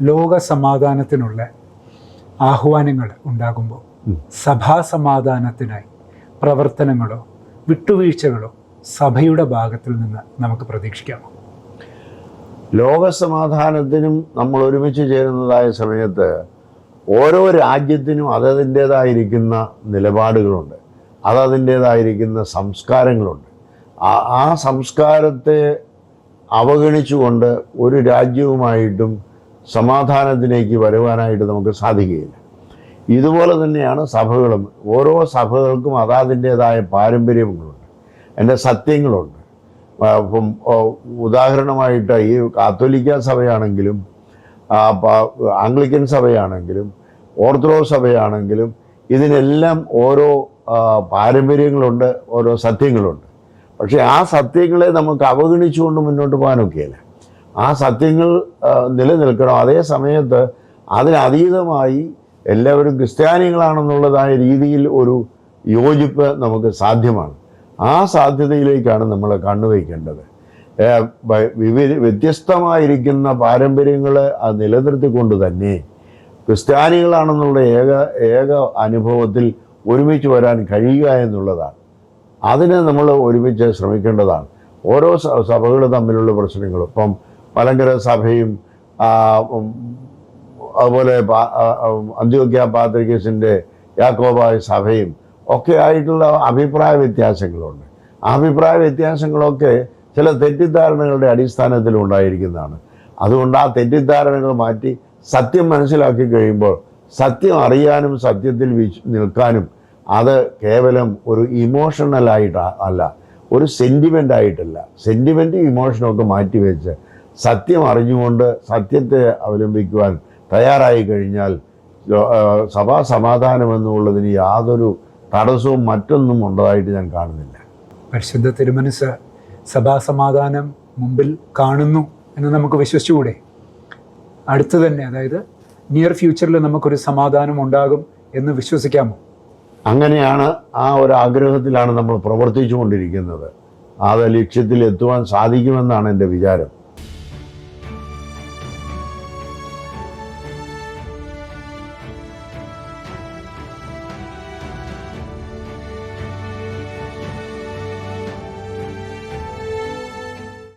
ലോക സമാധാനത്തിനുള്ള ആഹ്വാനങ്ങൾ ഉണ്ടാകുമ്പോൾ സഭാ സമാധാനത്തിനായി പ്രവർത്തനങ്ങളോ വിട്ടുവീഴ്ചകളോ സഭയുടെ ഭാഗത്തിൽ നിന്ന് നമുക്ക് പ്രതീക്ഷിക്കാമോ? ലോകസമാധാനത്തിനും നമ്മൾ ഒരുമിച്ച് ചേരുന്നതായ സമയത്ത് ഓരോ രാജ്യത്തിനും അതതിൻ്റേതായിരിക്കുന്ന നിലപാടുകളുണ്ട്, അതതിൻ്റേതായിരിക്കുന്ന സംസ്കാരങ്ങളുണ്ട്. ആ സംസ്കാരത്തെ അവഗണിച്ചുകൊണ്ട് ഒരു രാജ്യവുമായിട്ടും സമാധാനത്തിലേക്ക് വരുവാനായിട്ട് നമുക്ക് സാധിക്കുകയില്ല. ഇതുപോലെ തന്നെയാണ് സഭകളും. ഓരോ സഭകൾക്കും അതതിൻ്റേതായ പാരമ്പര്യങ്ങളുണ്ട്, എൻ്റെ സത്യങ്ങളുണ്ട്. ഇപ്പം ഉദാഹരണമായിട്ട് ഈ കാത്തോലിക്ക സഭയാണെങ്കിലും ആംഗ്ലിക്കൻ സഭയാണെങ്കിലും ഓർത്തഡോക്സ് സഭയാണെങ്കിലും ഇതിനെല്ലാം ഓരോ പാരമ്പര്യങ്ങളുണ്ട്, ഓരോ സത്യങ്ങളുണ്ട്. പക്ഷേ ആ സത്യങ്ങളെ നമുക്ക് അവഗണിച്ചുകൊണ്ട് മുന്നോട്ട് പോകാനൊക്കെയില്ല. ആ സത്യങ്ങൾ നിലനിൽക്കണം. അതേ സമയത്ത് അതിനതീതമായി എല്ലാവരും ക്രിസ്ത്യാനികളാണെന്നുള്ളതായ രീതിയിൽ ഒരു യോജിപ്പ് നമുക്ക് സാധ്യമാണ്. ആ സാധ്യതയിലേക്കാണ് നമ്മൾ കണ്ണുവയ്ക്കേണ്ടത്. വ്യത്യസ്തമായിരിക്കുന്ന പാരമ്പര്യങ്ങളെ നിലനിർത്തിക്കൊണ്ട് തന്നെ ക്രിസ്ത്യാനികളാണെന്നുള്ള ഏക അനുഭവത്തിൽ ഒരുമിച്ച് വരാൻ കഴിയുക എന്നുള്ളതാണ്. അതിന് നമ്മൾ ഒരുമിച്ച് ശ്രമിക്കേണ്ടതാണ്. ഓരോ സഭകൾ തമ്മിലുള്ള പ്രശ്നങ്ങളും, ഇപ്പം മലങ്കര സഭയും അതുപോലെ അന്ത്യോക്യ പാത്രിക്കസിൻ്റെ യാക്കോബായ സഭയും ഒക്കെ ആയിട്ടുള്ള അഭിപ്രായ വ്യത്യാസങ്ങളുണ്ട്. ആ അഭിപ്രായ വ്യത്യാസങ്ങളൊക്കെ ചില തെറ്റിദ്ധാരണകളുടെ അടിസ്ഥാനത്തിൽ ഉണ്ടായിരിക്കുന്നതാണ്. അതുകൊണ്ട് ആ തെറ്റിദ്ധാരണകൾ മാറ്റി സത്യം മനസ്സിലാക്കി കഴിയുമ്പോൾ സത്യം അറിയാനും സത്യത്തിൽ നിൽക്കാനും അത് കേവലം ഒരു ഇമോഷണലായിട്ട് അല്ല, ഒരു സെൻറ്റിമെൻ്റായിട്ടല്ല, സെൻറ്റിമെൻറ്റും ഇമോഷനൊക്കെ മാറ്റിവെച്ച് സത്യം അറിഞ്ഞുകൊണ്ട് സത്യത്തെ അവലംബിക്കുവാൻ തയ്യാറായി കഴിഞ്ഞാൽ സഭാ സമാധാനം എന്നുള്ളതിന് യാതൊരു തടസ്സവും മറ്റൊന്നും ഉള്ളതായിട്ട് ഞാൻ കാണുന്നില്ല. പരിശുദ്ധ തിരുമനസ്സ് സഭാ സമാധാനം മുമ്പിൽ കാണുന്നു എന്ന് നമുക്ക് വിശ്വസിച്ചുകൂടെ? അടുത്ത് തന്നെ, അതായത് നിയർ ഫ്യൂച്ചറിൽ നമുക്കൊരു സമാധാനം ഉണ്ടാകും എന്ന് വിശ്വസിക്കാമോ? അങ്ങനെയാണ്, ആ ഒരു ആഗ്രഹത്തിലാണ് നമ്മൾ പ്രവർത്തിച്ചു കൊണ്ടിരിക്കുന്നത്. അത് ലക്ഷ്യത്തിൽ എത്തുവാൻ സാധിക്കുമെന്നാണ് എൻ്റെ വിചാരം.